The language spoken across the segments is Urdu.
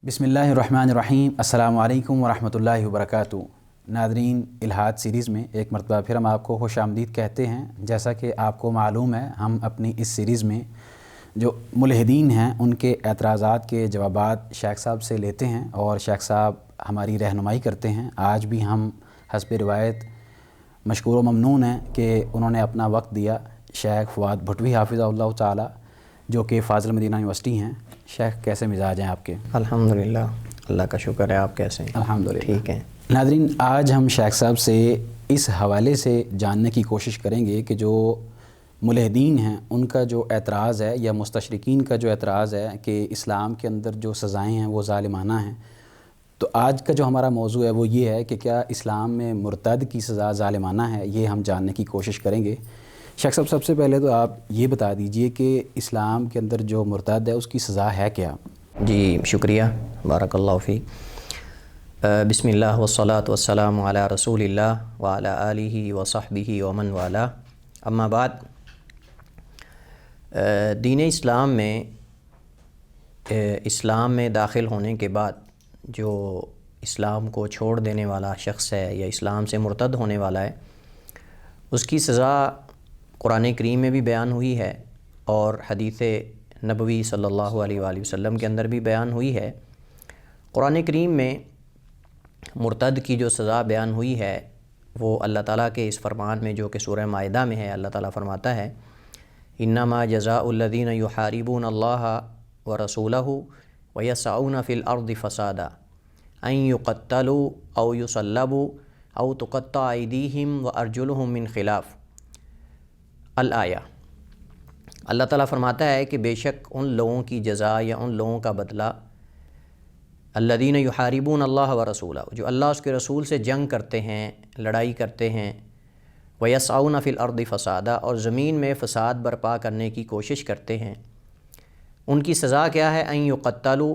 بسم اللہ الرحمن الرحیم۔ السلام علیکم ورحمۃ اللہ وبرکاتہ۔ ناظرین، الہاد سیریز میں ایک مرتبہ پھر ہم آپ کو خوش آمدید کہتے ہیں۔ جیسا کہ آپ کو معلوم ہے، ہم اپنی اس سیریز میں جو ملحدین ہیں ان کے اعتراضات کے جوابات شیخ صاحب سے لیتے ہیں اور شیخ صاحب ہماری رہنمائی کرتے ہیں۔ آج بھی ہم حسب روایت مشکور و ممنون ہیں کہ انہوں نے اپنا وقت دیا۔ شیخ فؤاد بھٹوی حافظہ اللہ تعالی، جو کہ فاضل مدینہ یونیورسٹی ہیں۔ شیخ، کیسے مزاج ہیں آپ کے؟ الحمدللہ، اللہ کا شکر ہے۔ آپ کیسے ہیں؟ الحمدللہ ٹھیک ہیں۔ ناظرین، آج ہم شیخ صاحب سے اس حوالے سے جاننے کی کوشش کریں گے کہ جو ملحدین ہیں ان کا جو اعتراض ہے یا مستشرقین کا جو اعتراض ہے کہ اسلام کے اندر جو سزائیں ہیں وہ ظالمانہ ہیں، تو آج کا جو ہمارا موضوع ہے وہ یہ ہے کہ کیا اسلام میں مرتد کی سزا ظالمانہ ہے؟ یہ ہم جاننے کی کوشش کریں گے۔ شیخ صاحب، سب سے پہلے تو آپ یہ بتا دیجئے کہ اسلام کے اندر جو مرتد ہے اس کی سزا ہے کیا؟ جی، شکریہ، بارک اللہ فیک۔ بسم اللہ والصلاة والسلام علی رسول اللہ وعلی آلہ وصحبہ ومن والا، اما بعد۔ دین اسلام میں داخل ہونے کے بعد جو اسلام کو چھوڑ دینے والا شخص ہے یا اسلام سے مرتد ہونے والا ہے، اس کی سزا قرآن کریم میں بھی بیان ہوئی ہے اور حدیث نبوی صلی اللہ علیہ وآلہ وسلم کے اندر بھی بیان ہوئی ہے۔ قرآن کریم میں مرتد کی جو سزا بیان ہوئی ہے وہ اللہ تعالیٰ کے اس فرمان میں، جو کہ سورہ مائدہ میں ہے، اللہ تعالیٰ فرماتا ہے انما جزاء الذین یحاربون اللہ ورسولہ ویسعون فی الارض فسادا ان یقتلوا او یصلبوا او تقطع ایدیہم وارجلہم من خلاف الآیہ۔ اللہ تعالیٰ فرماتا ہے کہ بے شک ان لوگوں کی جزا یا ان لوگوں کا بدلہ، الذین یحاربون اللہ ورسولہ، جو اللہ اس کے رسول سے جنگ کرتے ہیں، لڑائی کرتے ہیں، ویسعون فی الارض فسادا، اور زمین میں فساد برپا کرنے کی کوشش کرتے ہیں، ان کی سزا کیا ہے؟ ان یقتلوا،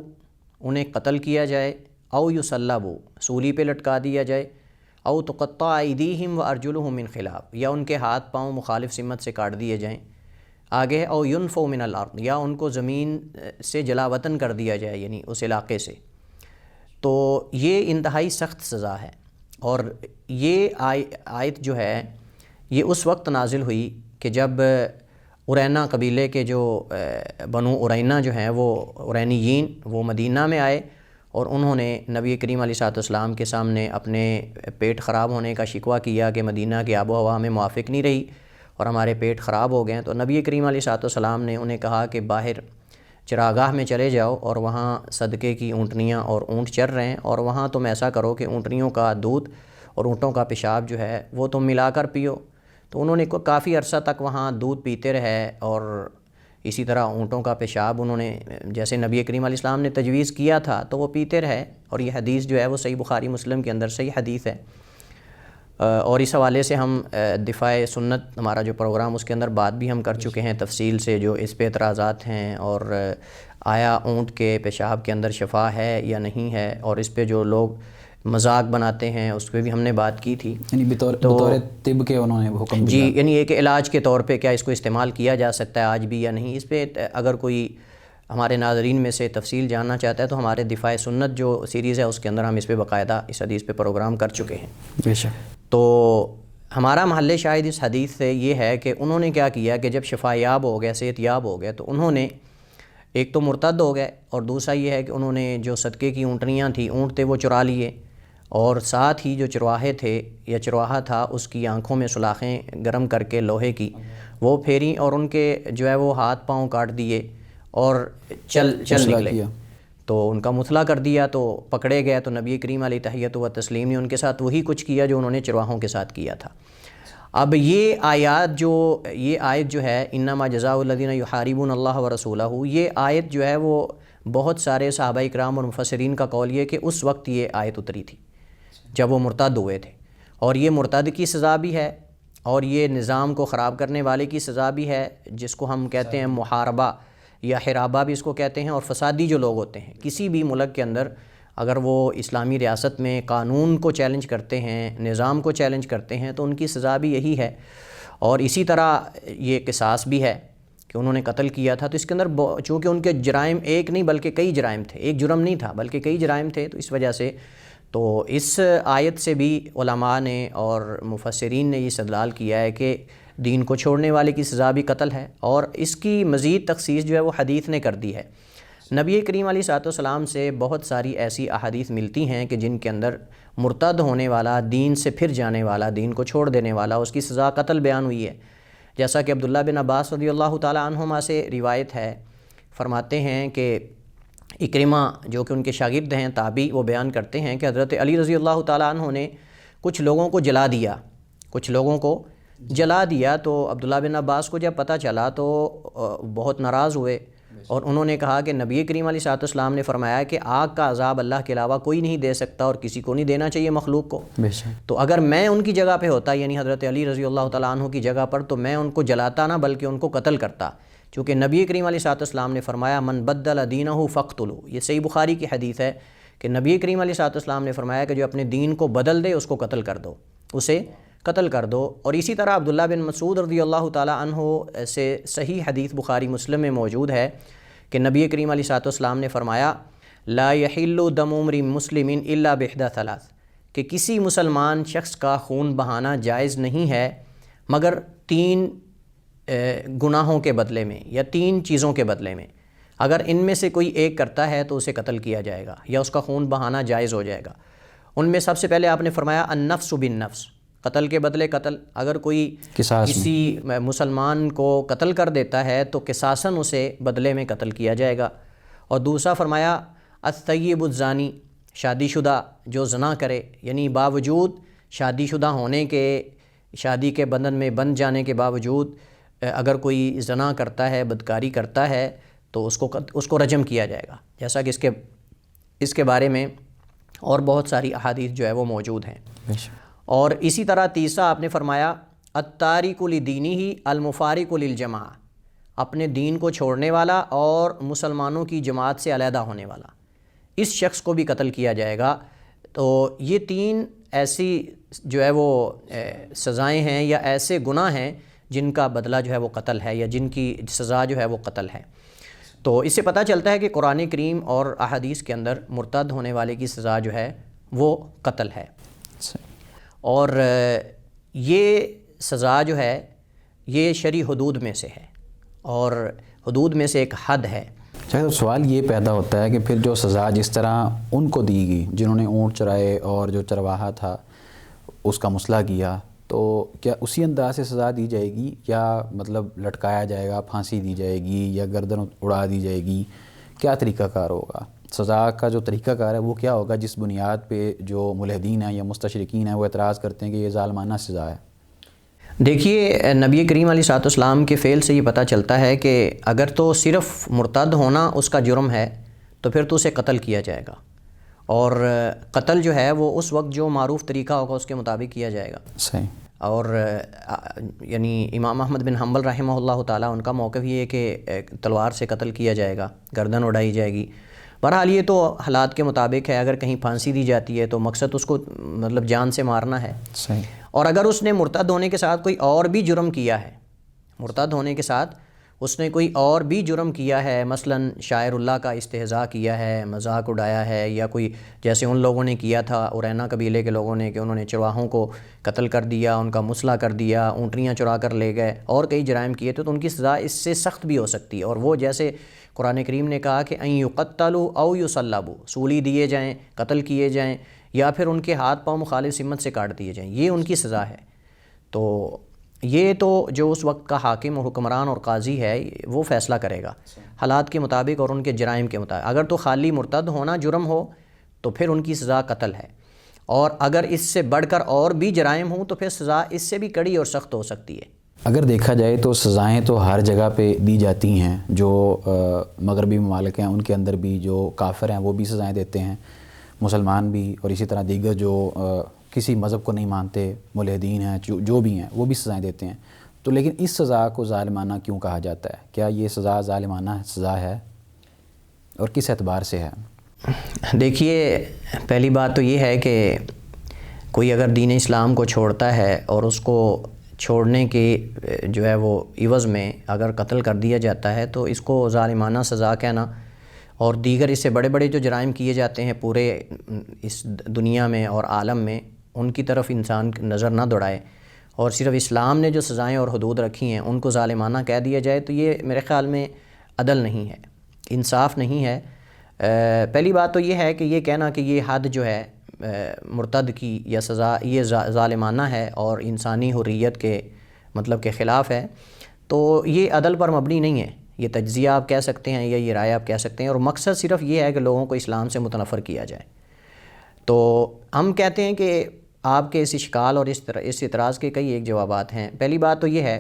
انہیں قتل کیا جائے، او یصلبوا، سولی پہ لٹکا دیا جائے، او تقطع ایدیہم وارجلہم من خلاف، یا ان کے ہاتھ پاؤں مخالف سمت سے کاٹ دیے جائیں۔ آگے او ینفوا من الارض، یا ان کو زمین سے جلا وطن کر دیا جائے، یعنی اس علاقے سے۔ تو یہ انتہائی سخت سزا ہے، اور یہ آیت جو ہے یہ اس وقت نازل ہوئی کہ جب ارینا قبیلے کے جو بنو ارینا جو ہیں، وہ ارینیین، وہ مدینہ میں آئے اور انہوں نے نبی کریم علیہ السلام کے سامنے اپنے پیٹ خراب ہونے کا شکوہ کیا کہ مدینہ کی آب و ہوا ہمیں موافق نہیں رہی اور ہمارے پیٹ خراب ہو گئے ہیں۔ تو نبی کریم علیہ السلام نے انہیں کہا کہ باہر چراگاہ میں چلے جاؤ اور وہاں صدقے کی اونٹنیاں اور اونٹ چر رہے ہیں، اور وہاں تم ایسا کرو کہ اونٹنیوں کا دودھ اور اونٹوں کا پیشاب جو ہے وہ تم ملا کر پیو۔ تو انہوں نے کافی عرصہ تک وہاں دودھ پیتے رہے، اور اسی طرح اونٹوں کا پیشاب انہوں نے جیسے نبی کریم علیہ السلام نے تجویز کیا تھا تو وہ پیتے رہے، اور یہ حدیث جو ہے وہ صحیح بخاری مسلم کے اندر صحیح حدیث ہے۔ اور اس حوالے سے ہم دفاع سنت، ہمارا جو پروگرام، اس کے اندر بات بھی ہم کر چکے ہیں تفصیل سے، جو اس پہ اعتراضات ہیں، اور آیا اونٹ کے پیشاب کے اندر شفا ہے یا نہیں ہے، اور اس پہ جو لوگ مذاق بناتے ہیں اس پہ بھی ہم نے بات کی تھی۔ یعنی بطور طب کے انہوں نے حکم دیا، جی، یعنی ایک علاج کے طور پہ کیا اس کو استعمال کیا جا سکتا ہے آج بھی یا نہیں۔ اس پہ اگر کوئی ہمارے ناظرین میں سے تفصیل جاننا چاہتا ہے تو ہمارے دفاع سنت جو سیریز ہے اس کے اندر ہم اس پہ باقاعدہ اس حدیث پہ پروگرام کر چکے ہیں۔ بے شک۔ تو ہمارا محل شاہد اس حدیث سے یہ ہے کہ انہوں نے کیا کیا کہ جب شفا یاب ہو گئے، صحت یاب ہو گئے، تو انہوں نے ایک تو مرتد ہو گئے، اور دوسرا یہ ہے کہ انہوں نے جو صدقے کی اونٹنیاں تھیں، اونٹ تھے، وہ چرا لیے، اور ساتھ ہی جو چرواہے تھے یا چرواہا تھا اس کی آنکھوں میں سلاخیں گرم کر کے لوہے کی وہ پھیریں، اور ان کے جو ہے وہ ہاتھ پاؤں کاٹ دیے اور چل نکلے، تو ان کا مثلا کر دیا، تو پکڑے گئے۔ تو نبی کریم علیہ تحیۃ و تسلیم نے ان کے ساتھ وہی کچھ کیا جو انہوں نے چرواہوں کے ساتھ کیا تھا۔ اب یہ آیت جو ہے انما جزاء الذین یحاربون اللہ ورسولہ، یہ آیت جو ہے وہ بہت سارے صحابہ کرام اور مفسرین کا قول یہ کہ اس وقت یہ آیت اتری تھی جب وہ مرتد ہوئے تھے، اور یہ مرتد کی سزا بھی ہے، اور یہ نظام کو خراب کرنے والے کی سزا بھی ہے، جس کو ہم کہتے ہیں محاربہ یا حرابہ بھی اس کو کہتے ہیں۔ اور فسادی جو لوگ ہوتے ہیں کسی بھی ملک کے اندر، اگر وہ اسلامی ریاست میں قانون کو چیلنج کرتے ہیں، نظام کو چیلنج کرتے ہیں، تو ان کی سزا بھی یہی ہے۔ اور اسی طرح یہ قصاص بھی ہے کہ انہوں نے قتل کیا تھا، تو اس کے اندر چونکہ ان کے جرائم ایک نہیں بلکہ کئی جرائم تھے، ایک جرم نہیں تھا بلکہ کئی جرائم تھے، تو اس وجہ سے تو اس آیت سے بھی علماء نے اور مفسرین نے یہ استدلال کیا ہے کہ دین کو چھوڑنے والے کی سزا بھی قتل ہے، اور اس کی مزید تخصیص جو ہے وہ حدیث نے کر دی ہے۔ نبی کریم علیہ الصلوۃ والسلام سے بہت ساری ایسی احادیث ملتی ہیں کہ جن کے اندر مرتد ہونے والا، دین سے پھر جانے والا، دین کو چھوڑ دینے والا، اس کی سزا قتل بیان ہوئی ہے۔ جیسا کہ عبداللہ بن عباس رضی اللہ تعالیٰ عنہما سے روایت ہے، فرماتے ہیں کہ اکرمہ جو کہ ان کے شاگرد ہیں تابعی، وہ بیان کرتے ہیں کہ حضرت علی رضی اللہ تعالیٰ عنہ نے کچھ لوگوں کو جلا دیا، تو عبداللہ بن عباس کو جب پتہ چلا تو بہت ناراض ہوئے، اور انہوں نے کہا کہ نبی کریم علیہ الصلوۃ والسلام نے فرمایا کہ آگ کا عذاب اللہ کے علاوہ کوئی نہیں دے سکتا اور کسی کو نہیں دینا چاہیے مخلوق کو، تو اگر میں ان کی جگہ پہ ہوتا، یعنی حضرت علی رضی اللہ تعالیٰ عنہ کی جگہ پر، تو میں ان کو جلاتا نہ بلکہ ان کو قتل کرتا، چونکہ نبی کریم علیہ الصلوۃ والسلام نے فرمایا من بدل دینہ فاقتلوا، یہ صحیح بخاری کی حدیث ہے کہ نبی کریم علیہ الصلوۃ والسلام نے فرمایا کہ جو اپنے دین کو بدل دے اس کو قتل کر دو، اسے قتل کر دو۔ اور اسی طرح عبداللہ بن مسعود رضی اللہ تعالیٰ عنہ سے صحیح حدیث بخاری مسلم میں موجود ہے کہ نبی کریم علیہ الصلوۃ والسلام نے فرمایا لا یحل دم امرئ مسلم الا باحدى ثلاث، کہ کسی مسلمان شخص کا خون بہانا جائز نہیں ہے مگر 3 گناہوں کے بدلے میں یا 3 چیزوں کے بدلے میں، اگر ان میں سے کوئی ایک کرتا ہے تو اسے قتل کیا جائے گا یا اس کا خون بہانا جائز ہو جائے گا۔ ان میں سب سے پہلے آپ نے فرمایا النفس بالنفس، قتل کے بدلے قتل، اگر کوئی کسی مسلمان کو قتل کر دیتا ہے تو قصاصاً اسے بدلے میں قتل کیا جائے گا۔ اور دوسرا فرمایا الثیب الزانی، شادی شدہ جو زنا کرے، یعنی باوجود شادی شدہ ہونے کے، شادی کے بندھن میں بندھ جانے کے باوجود اگر کوئی زنا کرتا ہے، بدکاری کرتا ہے تو اس کو رجم کیا جائے گا، جیسا کہ اس کے بارے میں اور بہت ساری احادیث جو ہے وہ موجود ہیں۔ اور اسی طرح تیسرا آپ نے فرمایا التارک لدینہ المفارق للجماع، اپنے دین کو چھوڑنے والا اور مسلمانوں کی جماعت سے علیحدہ ہونے والا، اس شخص کو بھی قتل کیا جائے گا۔ تو یہ 3 ایسی جو ہے وہ سزائیں ہیں یا ایسے گناہ ہیں جن کا بدلہ جو ہے وہ قتل ہے یا جن کی سزا جو ہے وہ قتل ہے۔ تو اس سے پتہ چلتا ہے کہ قرآن کریم اور احادیث کے اندر مرتد ہونے والے کی سزا جو ہے وہ قتل ہے، اور یہ سزا جو ہے یہ شرعی حدود میں سے ہے اور حدود میں سے ایک حد ہے۔ تو سوال یہ پیدا ہوتا ہے کہ پھر جو سزا جس طرح ان کو دی گئی جنہوں نے اونٹ چرائے اور جو چرواہا تھا اس کا مسئلہ کیا، تو کیا اسی انداز سے سزا دی جائے گی یا مطلب لٹکایا جائے گا، پھانسی دی جائے گی یا گردن اڑا دی جائے گی؟ کیا طریقہ کار ہوگا؟ سزا کا جو طریقہ کار ہے وہ کیا ہوگا جس بنیاد پہ جو ملحدین ہیں یا مستشرقین ہیں وہ اعتراض کرتے ہیں کہ یہ ظالمانہ سزا ہے؟ دیکھیے نبی کریم علیہ الصلوۃ والسلام کے فعل سے یہ پتہ چلتا ہے کہ اگر تو صرف مرتد ہونا اس کا جرم ہے تو پھر تو اسے قتل کیا جائے گا، اور قتل جو ہے وہ اس وقت جو معروف طریقہ ہوگا اس کے مطابق کیا جائے گا۔ صحیح۔ اور یعنی امام احمد بن حنبل رحمہ اللہ تعالیٰ ان کا موقف یہ ہے کہ تلوار سے قتل کیا جائے گا، گردن اڑائی جائے گی۔ بہرحال یہ تو حالات کے مطابق ہے، اگر کہیں پھانسی دی جاتی ہے تو مقصد اس کو مطلب جان سے مارنا ہے۔ صحیح۔ اور اگر اس نے مرتد ہونے کے ساتھ کوئی اور بھی جرم کیا ہے، مرتد ہونے کے ساتھ اس نے کوئی اور بھی جرم کیا ہے، مثلا شاعر اللہ کا استہزاء کیا ہے، مذاق اڑایا ہے، یا کوئی جیسے ان لوگوں نے کیا تھا ارینا قبیلے کے لوگوں نے کہ انہوں نے چرواہوں کو قتل کر دیا، ان کا مسئلہ کر دیا، اونٹنیاں چرا کر لے گئے، اور کئی جرائم کیے تھے، تو ان کی سزا اس سے سخت بھی ہو سکتی ہے۔ اور وہ جیسے قرآن کریم نے کہا کہ ان یقتلوا او یصلبوا، سولی دیے جائیں، قتل کیے جائیں، یا پھر ان کے ہاتھ پاؤں مخالف سمت سے کاٹ دیے جائیں، یہ ان کی سزا ہے۔ تو یہ تو جو اس وقت کا حاکم اور حکمران اور قاضی ہے وہ فیصلہ کرے گا حالات کے مطابق اور ان کے جرائم کے مطابق۔ اگر تو خالی مرتد ہونا جرم ہو تو پھر ان کی سزا قتل ہے، اور اگر اس سے بڑھ کر اور بھی جرائم ہوں تو پھر سزا اس سے بھی کڑی اور سخت ہو سکتی ہے۔ اگر دیکھا جائے تو سزائیں تو ہر جگہ پہ دی جاتی ہیں، جو مغربی ممالک ہیں ان کے اندر بھی جو کافر ہیں وہ بھی سزائیں دیتے ہیں، مسلمان بھی، اور اسی طرح دیگر جو کسی مذہب کو نہیں مانتے ملحدین ہیں جو بھی ہیں وہ بھی سزائیں دیتے ہیں۔ تو لیکن اس سزا کو ظالمانہ کیوں کہا جاتا ہے؟ کیا یہ سزا ظالمانہ سزا ہے اور کس اعتبار سے ہے؟ دیکھیے پہلی بات تو یہ ہے کہ کوئی اگر دین اسلام کو چھوڑتا ہے اور اس کو چھوڑنے کے جو ہے وہ عوض میں اگر قتل کر دیا جاتا ہے تو اس کو ظالمانہ سزا کہنا اور دیگر اس سے بڑے بڑے جو جرائم کیے جاتے ہیں پورے اس دنیا میں اور عالم میں، ان کی طرف انسان نظر نہ دوڑائے اور صرف اسلام نے جو سزائیں اور حدود رکھی ہیں ان کو ظالمانہ کہہ دیا جائے، تو یہ میرے خیال میں عدل نہیں ہے، انصاف نہیں ہے۔ پہلی بات تو یہ ہے کہ یہ کہنا کہ یہ حد جو ہے مرتد کی یا سزا یہ ظالمانہ ہے اور انسانی حریت کے مطلب کے خلاف ہے، تو یہ عدل پر مبنی نہیں ہے، یہ تجزیہ آپ کہہ سکتے ہیں یا یہ رائے آپ کہہ سکتے ہیں، اور مقصد صرف یہ ہے کہ لوگوں کو اسلام سے متنفر کیا جائے۔ تو ہم کہتے ہیں کہ آپ کے اس اشکال اور اس اعتراض کے کئی ایک جوابات ہیں۔ پہلی بات تو یہ ہے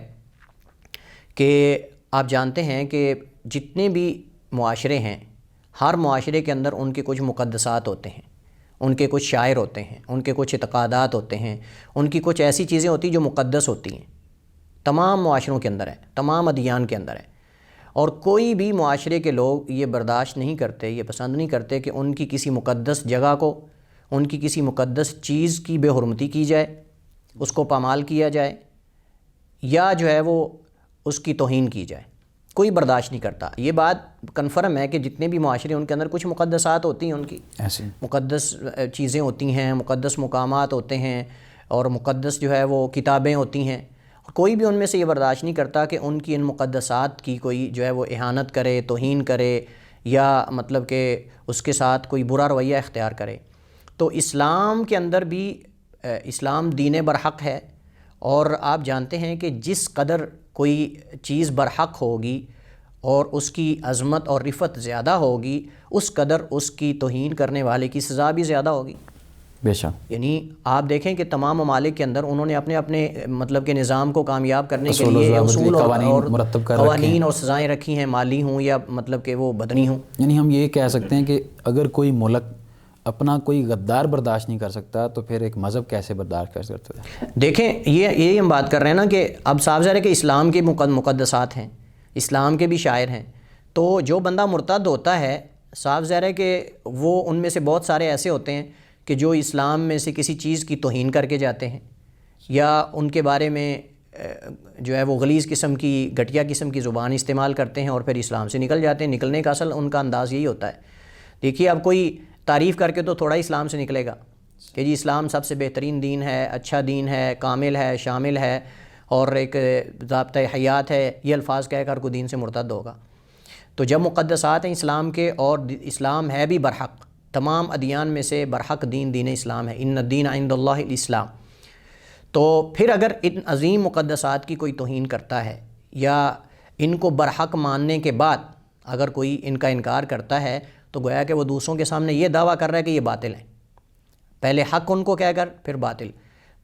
کہ آپ جانتے ہیں کہ جتنے بھی معاشرے ہیں، ہر معاشرے کے اندر ان کے کچھ مقدسات ہوتے ہیں، ان کے کچھ شاعر ہوتے ہیں، ان کے کچھ اعتقادات ہوتے ہیں، ان کی کچھ ایسی چیزیں ہوتی ہیں جو مقدس ہوتی ہیں، تمام معاشروں کے اندر ہے، تمام ادیان کے اندر ہے، اور کوئی بھی معاشرے کے لوگ یہ برداشت نہیں کرتے، یہ پسند نہیں کرتے کہ ان کی کسی مقدس جگہ کو، ان کی کسی مقدس چیز کی بے حرمتی کی جائے، اس کو پامال کیا جائے یا جو ہے وہ اس کی توہین کی جائے، کوئی برداشت نہیں کرتا۔ یہ بات کنفرم ہے کہ جتنے بھی معاشرے ان کے اندر کچھ مقدسات ہوتی ہیں، ان کی ایسے مقدس چیزیں ہوتی ہیں، مقدس مقامات ہوتے ہیں اور مقدس جو ہے وہ کتابیں ہوتی ہیں، کوئی بھی ان میں سے یہ برداشت نہیں کرتا کہ ان کی ان مقدسات کی کوئی جو ہے وہ اہانت کرے، توہین کرے یا مطلب کہ اس کے ساتھ کوئی برا رویہ اختیار کرے۔ تو اسلام کے اندر بھی اسلام دین برحق ہے، اور آپ جانتے ہیں کہ جس قدر کوئی چیز برحق ہوگی اور اس کی عظمت اور رفعت زیادہ ہوگی، اس قدر اس کی توہین کرنے والے کی سزا بھی زیادہ ہوگی۔ بے شک، یعنی آپ دیکھیں کہ تمام ممالک کے اندر انہوں نے اپنے اپنے مطلب کہ نظام کو کامیاب کرنے کے لیے اصول اور قوانین اور سزائیں رکھی ہیں، مالی ہوں یا مطلب کہ وہ بدنی ہوں۔ یعنی ہم یہ کہہ سکتے ہیں کہ اگر کوئی ملک اپنا کوئی غدار برداشت نہیں کر سکتا تو پھر ایک مذہب کیسے برداشت کر سکتا ہے؟ دیکھیں یہی ہم بات کر رہے ہیں نا کہ اب صاف ظاہر ہے کہ اسلام کے مقدسات ہیں، اسلام کے بھی شاعر ہیں، تو جو بندہ مرتد ہوتا ہے صاف ظاہر ہے کہ وہ ان میں سے بہت سارے ایسے ہوتے ہیں کہ جو اسلام میں سے کسی چیز کی توہین کر کے جاتے ہیں یا ان کے بارے میں جو ہے وہ غلیظ قسم کی گھٹیا قسم کی زبان استعمال کرتے ہیں اور پھر اسلام سے نکل جاتے ہیں۔ نکلنے کا اصل ان کا انداز یہی ہوتا ہے۔ دیکھیے اب کوئی تعریف کر کے تو تھوڑا اسلام سے نکلے گا کہ جی اسلام سب سے بہترین دین ہے، اچھا دین ہے، کامل ہے، شامل ہے اور ایک ضابطۂ حیات ہے، یہ الفاظ کہہ کر کوئی دین سے مرتد ہوگا۔ تو جب مقدسات ہیں اسلام کے اور اسلام ہے بھی برحق، تمام ادیان میں سے برحق دین اسلام ہے، ان الدین عند اللہ الاسلام، تو پھر اگر ان عظیم مقدسات کی کوئی توہین کرتا ہے یا ان کو برحق ماننے کے بعد اگر کوئی ان کا انکار کرتا ہے تو گویا کہ وہ دوسروں کے سامنے یہ دعویٰ کر رہا ہے کہ یہ باطل ہیں، پہلے حق ان کو کہہ کر پھر باطل۔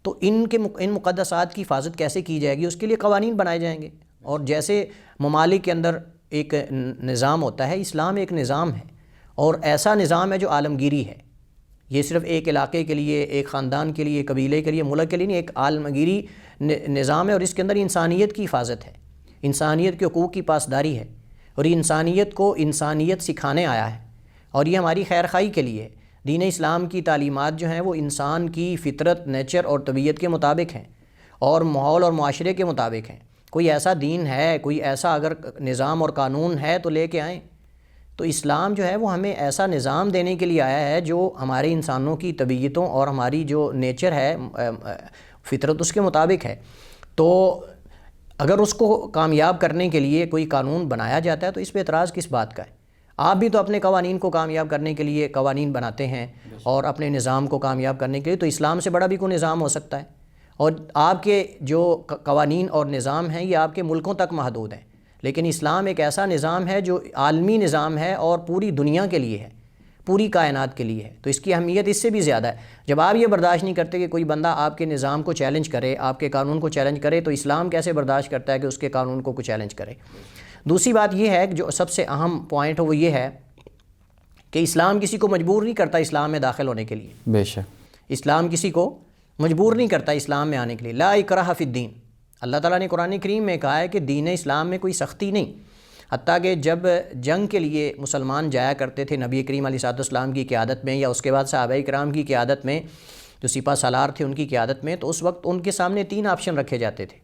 تو ان مقدسات کی حفاظت کیسے کی جائے گی؟ اس کے لیے قوانین بنائے جائیں گے، اور جیسے ممالک کے اندر ایک نظام ہوتا ہے، اسلام ایک نظام ہے اور ایسا نظام ہے جو عالمگیری ہے، یہ صرف ایک علاقے کے لیے، ایک خاندان کے لیے، قبیلے کے لیے، ملک کے لیے نہیں، ایک عالمگیری نظام ہے، اور اس کے اندر انسانیت کی حفاظت ہے، انسانیت کے حقوق کی پاسداری ہے، اور یہ انسانیت کو انسانیت سکھانے آیا ہے، اور یہ ہماری خیر خواہی کے لیے ہے۔ دین اسلام کی تعلیمات جو ہیں وہ انسان کی فطرت، نیچر اور طبیعت کے مطابق ہیں اور ماحول اور معاشرے کے مطابق ہیں۔ کوئی ایسا دین ہے، کوئی ایسا اگر نظام اور قانون ہے تو لے کے آئیں۔ تو اسلام جو ہے وہ ہمیں ایسا نظام دینے کے لیے آیا ہے جو ہمارے انسانوں کی طبیعتوں اور ہماری جو نیچر ہے، فطرت، اس کے مطابق ہے۔ تو اگر اس کو کامیاب کرنے کے لیے کوئی قانون بنایا جاتا ہے تو اس پہ اعتراض کس بات کا ہے؟ آپ بھی تو اپنے قوانین کو کامیاب کرنے کے لیے قوانین بناتے ہیں اور اپنے نظام کو کامیاب کرنے کے لیے، تو اسلام سے بڑا بھی کوئی نظام ہو سکتا ہے؟ اور آپ کے جو قوانین اور نظام ہیں یہ آپ کے ملکوں تک محدود ہیں، لیکن اسلام ایک ایسا نظام ہے جو عالمی نظام ہے اور پوری دنیا کے لیے ہے، پوری کائنات کے لیے ہے، تو اس کی اہمیت اس سے بھی زیادہ ہے۔ جب آپ یہ برداشت نہیں کرتے کہ کوئی بندہ آپ کے نظام کو چیلنج کرے، آپ کے قانون کو چیلنج کرے، تو اسلام کیسے برداشت کرتا ہے کہ اس کے قانون کو کوئی چیلنج کرے؟ دوسری بات یہ ہے کہ جو سب سے اہم پوائنٹ ہے وہ یہ ہے کہ اسلام کسی کو مجبور نہیں کرتا اسلام میں داخل ہونے کے لیے۔ بے شک، اسلام کسی کو مجبور نہیں کرتا اسلام میں آنے کے لیے۔ لا اکراہ فی الدین، اللہ تعالیٰ نے قرآن کریم میں کہا ہے کہ دین اسلام میں کوئی سختی نہیں، حتیٰ کہ جب جنگ کے لیے مسلمان جایا کرتے تھے نبی کریم علیہ السلام کی قیادت میں یا اس کے بعد صحابہ کرام کی قیادت میں، جو سپہ سالار تھے ان کی قیادت میں، تو اس وقت ان کے سامنے 3 آپشن رکھے جاتے تھے۔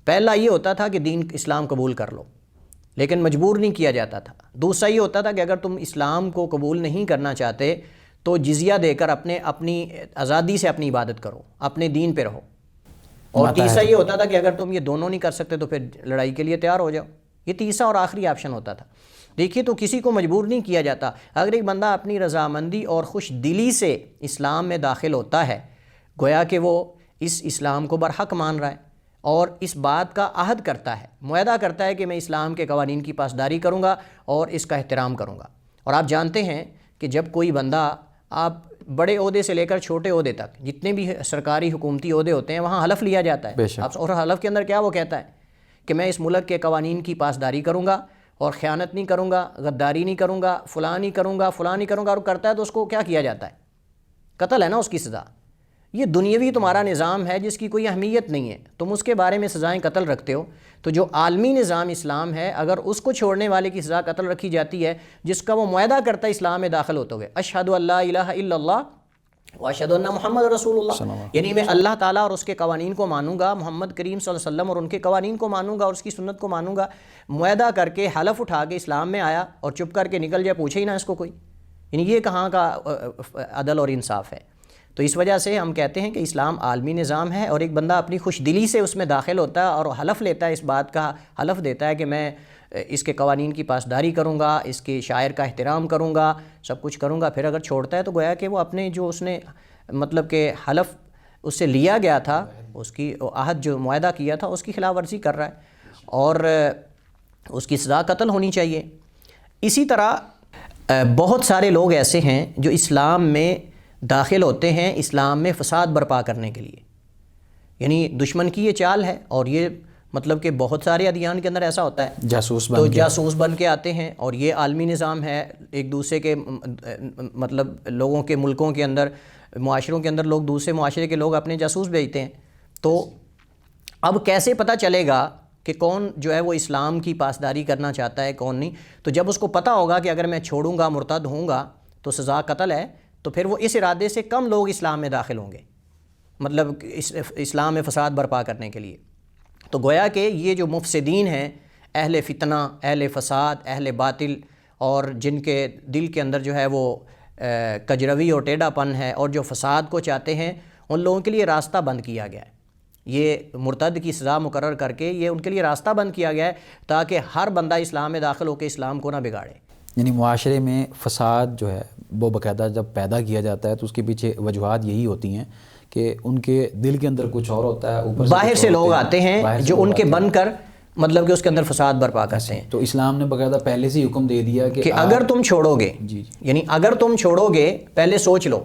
پہلا یہ ہوتا تھا کہ دین اسلام قبول کر لو، لیکن مجبور نہیں کیا جاتا تھا۔ دوسرا یہ ہوتا تھا کہ اگر تم اسلام کو قبول نہیں کرنا چاہتے تو جزیہ دے کر اپنی آزادی سے اپنی عبادت کرو، اپنے دین پہ رہو۔ اور تیسرا یہ ہوتا تھا کہ اگر تم یہ دونوں نہیں کر سکتے تو پھر لڑائی کے لیے تیار ہو جاؤ۔ یہ تیسرا اور آخری آپشن ہوتا تھا۔ دیکھیے، تو کسی کو مجبور نہیں کیا جاتا۔ اگر ایک بندہ اپنی رضامندی اور خوش دلی سے اسلام میں داخل ہوتا ہے، گویا کہ وہ اس اسلام کو برحق مان رہا ہے اور اس بات کا عہد کرتا ہے، معاہدہ کرتا ہے کہ میں اسلام کے قوانین کی پاسداری کروں گا اور اس کا احترام کروں گا۔ اور آپ جانتے ہیں کہ جب کوئی بندہ، آپ بڑے عہدے سے لے کر چھوٹے عہدے تک جتنے بھی سرکاری حکومتی عہدے ہوتے ہیں وہاں حلف لیا جاتا ہے، اور حلف کے اندر کیا وہ کہتا ہے کہ میں اس ملک کے قوانین کی پاسداری کروں گا اور خیانت نہیں کروں گا، غداری نہیں کروں گا، فلاں نہیں کروں گا، فلاں نہیں کروں گا، اور کرتا ہے تو اس کو کیا کیا جاتا ہے؟ قتل ہے نا اس کی سزا۔ یہ دنیاوی تمہارا نظام ہے جس کی کوئی اہمیت نہیں ہے، تم اس کے بارے میں سزائیں قتل رکھتے ہو۔ تو جو عالمی نظام اسلام ہے، اگر اس کو چھوڑنے والے کی سزا قتل رکھی جاتی ہے جس کا وہ معاہدہ کرتا ہے اسلام میں داخل ہوتے ہوئے، اشہد ان لا الہ الا اللہ واشہد ان محمد رسول اللہ، یعنی میں اللہ تعالیٰ اور اس کے قوانین کو مانوں گا، محمد کریم صلی اللہ علیہ وسلم اور ان کے قوانین کو مانوں گا اور اس کی سنت کو مانوں گا، معاہدہ کر کے حلف اٹھا کے اسلام میں آیا اور چپ کر کے نکل جائے، پوچھے ہی نہ اس کو کوئی، یعنی یہ کہاں کا عدل اور انصاف ہے؟ تو اس وجہ سے ہم کہتے ہیں کہ اسلام عالمی نظام ہے، اور ایک بندہ اپنی خوش دلی سے اس میں داخل ہوتا ہے اور حلف لیتا ہے، اس بات کا حلف دیتا ہے کہ میں اس کے قوانین کی پاسداری کروں گا، اس کے شاعر کا احترام کروں گا، سب کچھ کروں گا۔ پھر اگر چھوڑتا ہے تو گویا کہ وہ اپنے جو اس نے مطلب کہ حلف اس سے لیا گیا تھا، اس کی عہد جو معاہدہ کیا تھا اس کی خلاف ورزی کر رہا ہے، اور اس کی سزا قتل ہونی چاہیے۔ اسی طرح بہت سارے لوگ ایسے ہیں جو اسلام میں داخل ہوتے ہیں اسلام میں فساد برپا کرنے کے لیے، یعنی دشمن کی یہ چال ہے، اور یہ مطلب کہ بہت سارے ادیان کے اندر ایسا ہوتا ہے، جاسوس بن کے آتے ہیں، اور یہ عالمی نظام ہے، ایک دوسرے کے مطلب لوگوں کے ملکوں کے اندر، معاشروں کے اندر لوگ دوسرے معاشرے کے لوگ اپنے جاسوس بھیجتے ہیں۔ تو اب کیسے پتہ چلے گا کہ کون جو ہے وہ اسلام کی پاسداری کرنا چاہتا ہے، کون نہیں؟ تو جب اس کو پتہ ہوگا کہ اگر میں چھوڑوں گا، مرتد ہوں گا تو سزا قتل ہے، تو پھر وہ اس ارادے سے کم لوگ اسلام میں داخل ہوں گے، مطلب اسلام میں فساد برپا کرنے کے لیے۔ تو گویا کہ یہ جو مفسدین ہیں، اہل فتنہ، اہل فساد، اہل باطل، اور جن کے دل کے اندر جو ہے وہ کجروی اور ٹیڑھا پن ہے اور جو فساد کو چاہتے ہیں، ان لوگوں کے لیے راستہ بند کیا گیا ہے۔ یہ مرتد کی سزا مقرر کر کے یہ ان کے لیے راستہ بند کیا گیا ہے تاکہ ہر بندہ اسلام میں داخل ہو کے اسلام کو نہ بگاڑے۔ یعنی معاشرے میں فساد جو ہے وہ باقاعدہ جب پیدا کیا جاتا ہے تو اس کے پیچھے وجوہات یہی ہوتی ہیں کہ ان کے دل کے اندر کچھ اور ہوتا ہے، اوپر باہر سے لوگ آتے ہیں جو ان کے بن کر مطلب کہ اس کے اندر فساد برپا کرتے ہیں۔ تو اسلام نے باقاعدہ پہلے سے ہی حکم دے دیا کہ اگر تم چھوڑو گے، یعنی اگر تم چھوڑو گے، پہلے سوچ لو،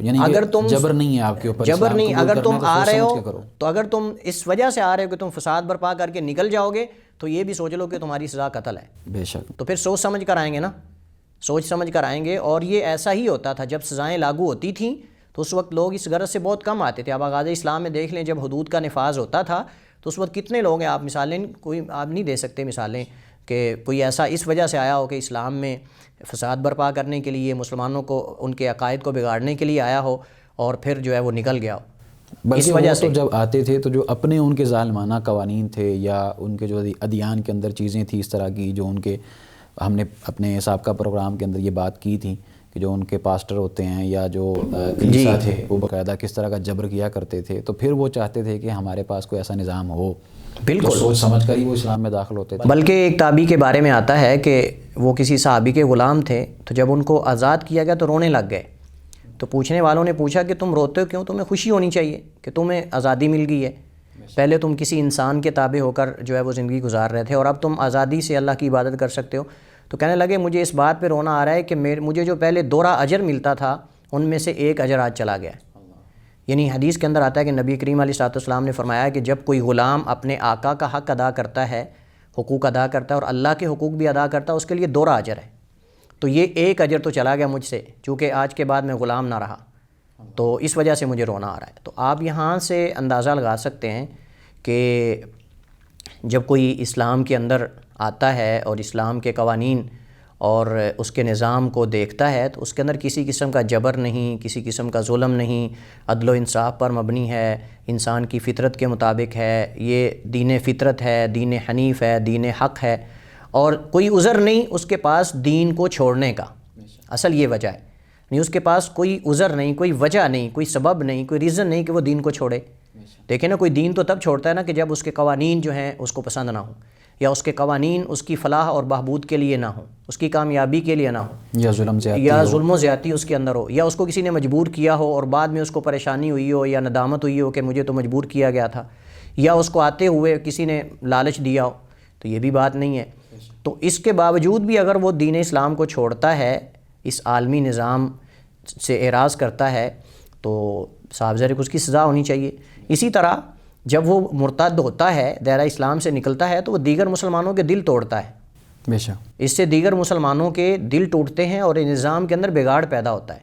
یعنی اگر تم جبر نہیں ہے آپ کے اوپر، جبر نہیں، اگر تم آ رہے ہو تو اگر تم اس وجہ سے آ رہے ہو کہ تم فساد برپا کر کے نکل جاؤ گے تو یہ بھی سوچ لو کہ تمہاری سزا قتل ہے۔ بے شک۔ تو پھر سوچ سمجھ کر آئیں گے نا، سوچ سمجھ کر آئیں گے۔ اور یہ ایسا ہی ہوتا تھا جب سزائیں لاگو ہوتی تھیں تو اس وقت لوگ اس غرض سے بہت کم آتے تھے۔ اب آغاز اسلام میں دیکھ لیں، جب حدود کا نفاذ ہوتا تھا تو اس وقت کتنے لوگ ہیں، آپ مثالیں کوئی آپ نہیں دے سکتے مثالیں کہ کوئی ایسا اس وجہ سے آیا ہو کہ اسلام میں فساد برپا کرنے کے لیے، مسلمانوں کو ان کے عقائد کو بگاڑنے کے لیے آیا ہو اور پھر جو ہے وہ نکل گیا ہو۔ اس وجہ سے جب آتے تھے تو جو اپنے ان کے ظالمانہ قوانین تھے یا ان کے جو ادیان کے اندر چیزیں تھیں اس طرح کی، جو ان کے ہم نے اپنے سابقہ پروگرام کے اندر یہ بات کی تھی کہ جو ان کے پاسٹر ہوتے ہیں یا جو کلیسا تھے وہ باقاعدہ کس طرح کا جبر کیا کرتے تھے، تو پھر وہ چاہتے تھے کہ ہمارے پاس کوئی ایسا نظام ہو، بالکل سوچ سمجھ کر ہی وہ اسلام میں داخل ہوتے تھے۔ بلکہ ایک تابعی کے بارے میں آتا ہے کہ وہ کسی صحابی کے غلام تھے، تو جب ان کو آزاد کیا گیا تو رونے لگ گئے۔ تو پوچھنے والوں نے پوچھا کہ تم روتے ہو کیوں؟ تمہیں خوشی ہونی چاہیے کہ تمہیں آزادی مل گئی ہے، پہلے تم کسی انسان کے تابع ہو کر جو ہے وہ زندگی گزار رہے تھے اور اب تم آزادی سے اللہ کی عبادت کر سکتے ہو۔ تو کہنے لگے مجھے اس بات پہ رونا آ رہا ہے کہ مجھے جو پہلے دوہرا اجر ملتا تھا ان میں سے ایک اجر آج چلا گیا ہے۔ یعنی حدیث کے اندر آتا ہے کہ نبی کریم علیہ الصلوۃ والسلام نے فرمایا کہ جب کوئی غلام اپنے آقا کا حق ادا کرتا ہے، حقوق ادا کرتا ہے اور اللہ کے حقوق بھی ادا کرتا ہے، اس کے لیے دوہرا اجر ہے۔ تو یہ ایک اجر تو چلا گیا مجھ سے، چونکہ آج کے بعد میں غلام نہ رہا، تو اس وجہ سے مجھے رونا آ رہا ہے۔ تو آپ یہاں سے اندازہ لگا سکتے ہیں کہ جب کوئی اسلام کے اندر آتا ہے اور اسلام کے قوانین اور اس کے نظام کو دیکھتا ہے تو اس کے اندر کسی قسم کا جبر نہیں، کسی قسم کا ظلم نہیں، عدل و انصاف پر مبنی ہے، انسان کی فطرت کے مطابق ہے، یہ دین فطرت ہے، دین حنیف ہے، دین حق ہے، اور کوئی عذر نہیں اس کے پاس دین کو چھوڑنے کا۔ اصل یہ وجہ ہے، نہیں اس کے پاس کوئی عذر نہیں، کوئی وجہ نہیں، کوئی سبب نہیں، کوئی ریزن نہیں کہ وہ دین کو چھوڑے۔ دیکھیں نا، کوئی دین تو تب چھوڑتا ہے نا کہ جب اس کے قوانین جو ہیں اس کو پسند نہ ہوں، یا اس کے قوانین اس کی فلاح اور بہبود کے لیے نہ ہوں، اس کی کامیابی کے لیے نہ ہوں، یا ظلم و زیادتی اس کے اندر ہو، یا اس کو کسی نے مجبور کیا ہو اور بعد میں اس کو پریشانی ہوئی ہو یا ندامت ہوئی ہو کہ مجھے تو مجبور کیا گیا تھا، یا اس کو آتے ہوئے کسی نے لالچ دیا ہو، تو یہ بھی بات نہیں ہے۔ تو اس کے باوجود بھی اگر وہ دین اسلام کو چھوڑتا ہے، اس عالمی نظام سے اعراض کرتا ہے، تو صاحب ذرا اس کی سزا ہونی چاہیے۔ اسی طرح جب وہ مرتد ہوتا ہے، دائرہ اسلام سے نکلتا ہے، تو وہ دیگر مسلمانوں کے دل توڑتا ہے، بے شک اس سے دیگر مسلمانوں کے دل ٹوٹتے ہیں اور نظام کے اندر بگاڑ پیدا ہوتا ہے۔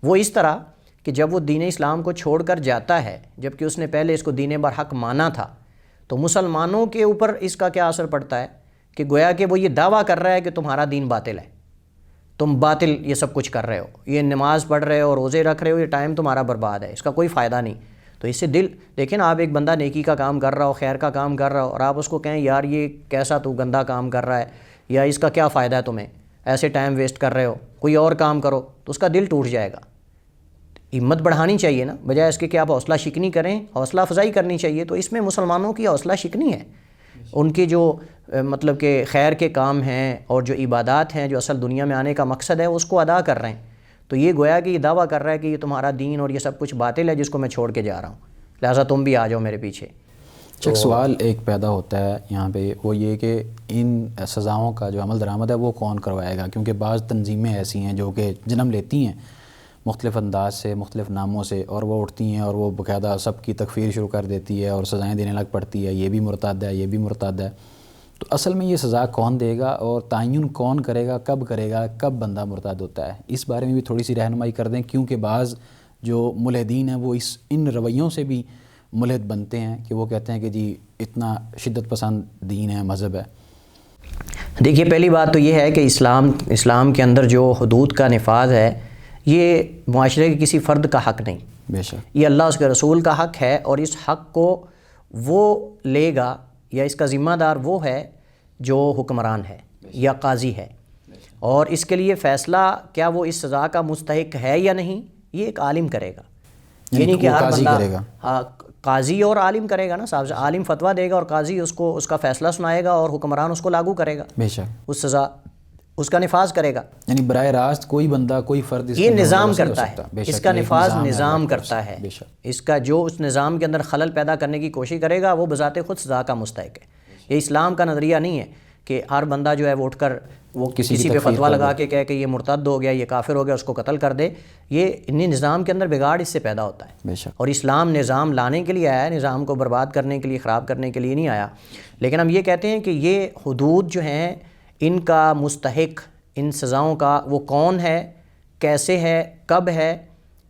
وہ اس طرح کہ جب وہ دین اسلام کو چھوڑ کر جاتا ہے، جبکہ اس نے پہلے اس کو دین برحق مانا تھا، تو مسلمانوں کے اوپر اس کا کیا اثر پڑتا ہے کہ گویا کہ وہ یہ دعویٰ کر رہا ہے کہ تمہارا دین باطل ہے، تم باطل یہ سب کچھ کر رہے ہو، یہ نماز پڑھ رہے ہو اور روزے رکھ رہے ہو، یہ ٹائم تمہارا برباد ہے، اس کا کوئی فائدہ نہیں۔ تو اس سے دل، دیکھیں نا، آپ ایک بندہ نیکی کا کام کر رہا ہو، خیر کا کام کر رہا ہو، اور آپ اس کو کہیں یار یہ کیسا تو گندا کام کر رہا ہے، یا اس کا کیا فائدہ ہے تمہیں، ایسے ٹائم ویسٹ کر رہے ہو، کوئی اور کام کرو، تو اس کا دل ٹوٹ جائے گا۔ ہمت بڑھانی چاہیے نا، بجائے اس کے کہ آپ حوصلہ شکنی کریں، حوصلہ افزائی کرنی چاہیے۔ تو اس میں مسلمانوں کی حوصلہ شکنی ہے، ان کی جو مطلب کہ خیر کے کام ہیں اور جو عبادات ہیں جو اصل دنیا میں آنے کا مقصد ہے اس کو ادا کر رہے ہیں۔ تو یہ گویا کہ یہ دعویٰ کر رہا ہے کہ یہ تمہارا دین اور یہ سب کچھ باطل ہے جس کو میں چھوڑ کے جا رہا ہوں، لہٰذا تم بھی آ جاؤ میرے پیچھے۔ ایک سوال ایک پیدا ہوتا ہے یہاں پہ، وہ یہ کہ ان سزاؤں کا جو عمل درآمد ہے وہ کون کروائے گا؟ کیونکہ بعض تنظیمیں ایسی ہیں جو کہ جنم لیتی ہیں مختلف انداز سے، مختلف ناموں سے، اور وہ اٹھتی ہیں اور وہ باقاعدہ سب کی تکفیر شروع کر دیتی ہے اور سزائیں دینے لگ پڑتی ہے، یہ بھی مرتد ہے، یہ بھی مرتد ہے۔ تو اصل میں یہ سزا کون دے گا اور تعین کون کرے گا، کب بندہ مرتد ہوتا ہے؟ اس بارے میں بھی تھوڑی سی رہنمائی کر دیں، کیونکہ بعض جو ملحدین ہیں وہ ان رویوں سے بھی ملحد بنتے ہیں کہ وہ کہتے ہیں کہ جی اتنا شدت پسند دین ہے، مذہب ہے۔ دیکھیے، پہلی بات تو یہ ہے کہ اسلام کے اندر جو حدود کا نفاذ ہے یہ معاشرے کے کسی فرد کا حق نہیں، بے شک یہ اللہ اس کے رسول کا حق ہے، اور اس حق کو وہ لے گا یا اس کا ذمہ دار وہ ہے جو حکمران ہے یا قاضی ہے، اور اس کے لیے فیصلہ کیا وہ اس سزا کا مستحق ہے یا نہیں یہ ایک عالم کرے گا، یہ نہیں کہ ہر بندہ، ہاں قاضی اور عالم کرے گا نا صاحب، عالم فتویٰ دے گا اور قاضی اس کو اس کا فیصلہ سنائے گا اور حکمران اس کو لاگو کرے گا، بے شک اس سزا اس کا نفاذ کرے گا۔ یعنی براہ راست کوئی بندہ، کوئی فرد یہ نظام کرتا ہے، اس کا نفاذ نظام کرتا ہے، اس کا جو اس نظام کے اندر خلل پیدا کرنے کی کوشش کرے گا وہ بذات خود سزا کا مستحق ہے۔ یہ اسلام کا نظریہ نہیں ہے کہ ہر بندہ جو ہے وہ اٹھ کر وہ کسی پہ فتویٰ لگا کے کہے کہ یہ مرتد ہو گیا، یہ کافر ہو گیا، اس کو قتل کر دے۔ یہ انہیں نظام کے اندر بگاڑ اس سے پیدا ہوتا ہے، اور اسلام نظام لانے کے لیے آیا ہے، نظام کو برباد کرنے کے لیے، خراب کرنے کے لیے نہیں آیا۔ لیکن ہم یہ کہتے ہیں کہ یہ حدود جو ہیں ان کا مستحق، ان سزاؤں کا وہ کون ہے، کیسے ہے، کب ہے،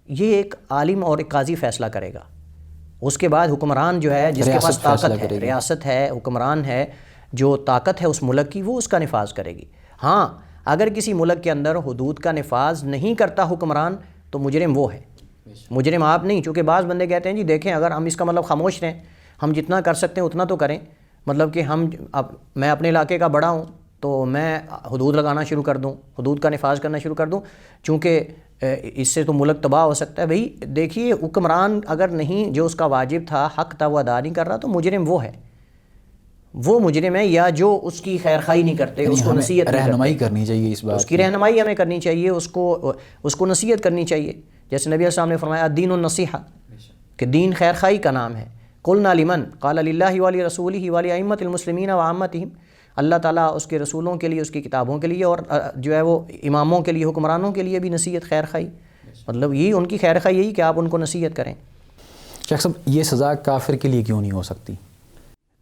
یہ ایک عالم اور ایک قاضی فیصلہ کرے گا۔ اس کے بعد حکمران جو ہے، جس کے پاس طاقت ہے، ریاست ہے، حکمران ہے، جو طاقت ہے اس ملک کی، وہ اس کا نفاذ کرے گی۔ ہاں اگر کسی ملک کے اندر حدود کا نفاذ نہیں کرتا حکمران تو مجرم وہ ہے، مجرم آپ نہیں۔ چونکہ بعض بندے کہتے ہیں جی دیکھیں اگر ہم اس کا مطلب خاموش رہیں، ہم جتنا کر سکتے ہیں اتنا تو کریں، مطلب کہ میں اپنے علاقے کا بڑا ہوں تو میں حدود لگانا شروع کر دوں، حدود کا نفاذ کرنا شروع کر دوں، چونکہ اس سے تو ملک تباہ ہو سکتا ہے۔ بھئی دیکھیے، حکمران اگر نہیں، جو اس کا واجب تھا، حق تھا، وہ ادا نہیں کر رہا تو مجرم وہ ہے، وہ مجرم ہے، یا جو اس کی خیر خواہی نہیں کرتے، اس کو نصیحت رہنمائی کرنی چاہیے، اس بات اس کی رہنمائی ہمیں کرنی چاہیے، اس کو نصیحت کرنی چاہیے۔ جیسے نبی علیہ السلام نے فرمایا الدین النصیحہ، کہ دین خیر خواہی کا نام ہے۔ قلنا لمن قال للہ ولرسولہ ولائمۃ المسلمین وعامتہم، اللہ تعالیٰ اس کے رسولوں کے لیے، اس کی کتابوں کے لیے، اور جو ہے وہ اماموں کے لیے، حکمرانوں کے لیے بھی نصیحت، خیر خواہی، مطلب یہ ان کی خیر خواہی یہی کہ آپ ان کو نصیحت کریں۔ شیخ صاحب، یہ سزا کافر کے لیے کیوں نہیں ہو سکتی؟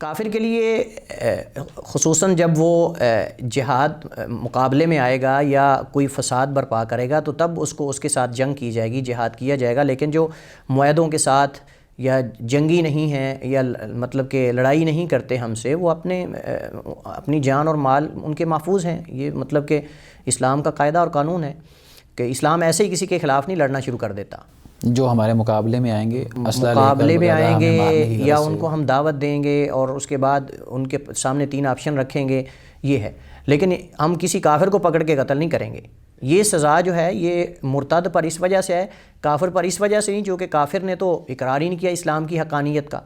کافر کے لیے خصوصاً جب وہ جہاد مقابلے میں آئے گا یا کوئی فساد برپا کرے گا تو تب اس کے ساتھ جنگ کی جائے گی، جہاد کیا جائے گا۔ لیکن جو معاہدوں کے ساتھ یا جنگی نہیں ہیں یا مطلب کہ لڑائی نہیں کرتے ہم سے، وہ اپنی جان اور مال ان کے محفوظ ہیں. یہ مطلب کہ اسلام کا قاعدہ اور قانون ہے کہ اسلام ایسے ہی کسی کے خلاف نہیں لڑنا شروع کر دیتا. جو ہمارے مقابلے میں آئیں گے، مقابلے میں آئیں گے یا ان کو ہم دعوت دیں گے اور اس کے بعد ان کے سامنے 3 آپشن رکھیں گے، یہ ہے. لیکن ہم کسی کافر کو پکڑ کے قتل نہیں کریں گے. یہ سزا جو ہے یہ مرتد پر اس وجہ سے ہے، کافر پر اس وجہ سے نہیں، جو کہ کافر نے تو اقرار ہی نہیں کیا اسلام کی حقانیت کا،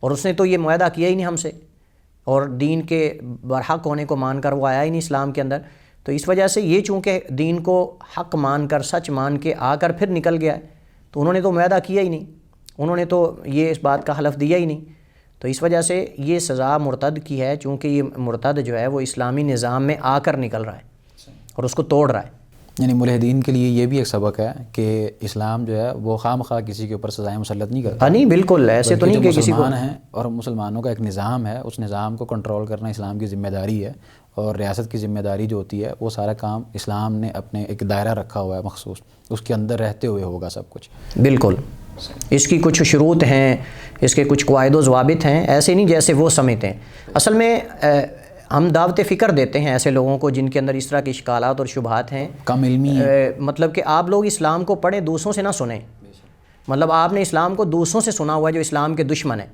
اور اس نے تو یہ معاہدہ کیا ہی نہیں ہم سے، اور دین کے برحق ہونے کو مان کر وہ آیا ہی نہیں اسلام کے اندر. تو اس وجہ سے یہ چونکہ دین کو حق مان کر، سچ مان کے آ کر پھر نکل گیا ہے، تو انہوں نے تو معاہدہ کیا ہی نہیں، انہوں نے تو یہ اس بات کا حلف دیا ہی نہیں. تو اس وجہ سے یہ سزا مرتد کی ہے، چونکہ یہ مرتد جو ہے وہ اسلامی نظام میں آ کر نکل رہا ہے اور اس کو توڑ رہا ہے. یعنی ملحدین کے لیے یہ بھی ایک سبق ہے کہ اسلام جو ہے وہ خواہ مخواہ کسی کے اوپر سزائیں مسلط نہیں کرتا. نہیں بالکل ایسے تو نہیں کہ کسی کو مسلمان ہیں اور مسلمانوں کا ایک نظام ہے، اس نظام کو کنٹرول کرنا اسلام کی ذمہ داری ہے، اور ریاست کی ذمہ داری جو ہوتی ہے وہ سارا کام اسلام نے اپنے ایک دائرہ رکھا ہوا ہے مخصوص، اس کے اندر رہتے ہوئے ہوگا سب کچھ. بالکل. اس کی کچھ شروط ہیں، اس کے کچھ قواعد و ضوابط ہیں، ایسے نہیں جیسے وہ سمجھتے ہیں. اصل میں ہم دعوت فکر دیتے ہیں ایسے لوگوں کو جن کے اندر اس طرح کے اشکالات اور شبہات ہیں، کم علمی ہے. مطلب کہ آپ لوگ اسلام کو پڑھیں، دوسروں سے نہ سنیں. مطلب آپ نے اسلام کو دوسروں سے سنا ہوا ہے جو اسلام کے دشمن ہیں.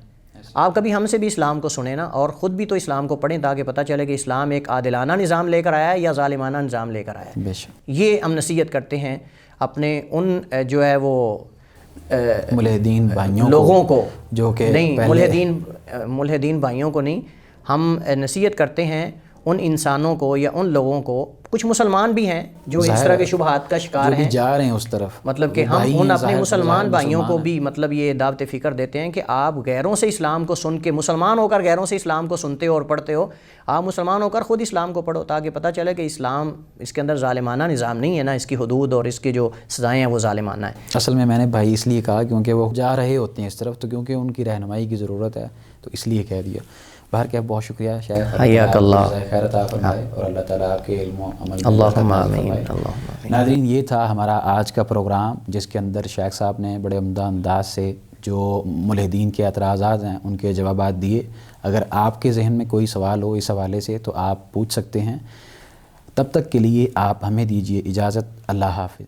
آپ کبھی ہم سے بھی اسلام کو سنیں نا، اور خود بھی تو اسلام کو پڑھیں تاکہ پتہ چلے کہ اسلام ایک عادلانہ نظام لے کر آیا ہے یا ظالمانہ نظام لے کر آیا ہے. یہ ہم نصیحت کرتے ہیں اپنے ان جو ہے وہ ملحدین بھائیوں لوگوں کو، جو کہ نہیں ملحدین بھائیوں کو نہیں، ہم نصیحت کرتے ہیں ان انسانوں کو یا ان لوگوں کو، کچھ مسلمان بھی ہیں جو اس طرح کے شبہات کا شکار ہیں، جا رہے ہیں اس طرف. مطلب کہ ہم ان اپنے مسلمان بھائیوں کو بھی مطلب یہ دعوت فکر دیتے ہیں کہ آپ غیروں سے اسلام کو سن کے، مسلمان ہو کر غیروں سے اسلام کو سنتے ہو اور پڑھتے ہو، آپ مسلمان ہو کر خود اسلام کو پڑھو تاکہ پتہ چلے کہ اسلام اس کے اندر ظالمانہ نظام نہیں ہے نا، اس کی حدود اور اس کی جو سزائیں ہیں وہ ظالمانہ ہیں. اصل میں نے بھائی اس لیے کہا کیونکہ وہ جا رہے ہوتے ہیں اس طرف، تو کیونکہ ان کی رہنمائی کی ضرورت ہے تو اس لیے کہہ دیا. باہر کیا بہت شکریہ شیخ، حیاک اللہ، خیر عطا فرمائے اور اللہ تعالیٰ آپ کے علم و عمل میں اللہم آمین. اللہم آمین. ناظرین، یہ تھا ہمارا آج کا پروگرام جس کے اندر شیخ صاحب نے بڑے عمدہ انداز سے جو ملحدین کے اعتراضات ہیں ان کے جوابات دیے. اگر آپ کے ذہن میں کوئی سوال ہو اس حوالے سے تو آپ پوچھ سکتے ہیں. تب تک کے لیے آپ ہمیں دیجیے اجازت. اللہ حافظ.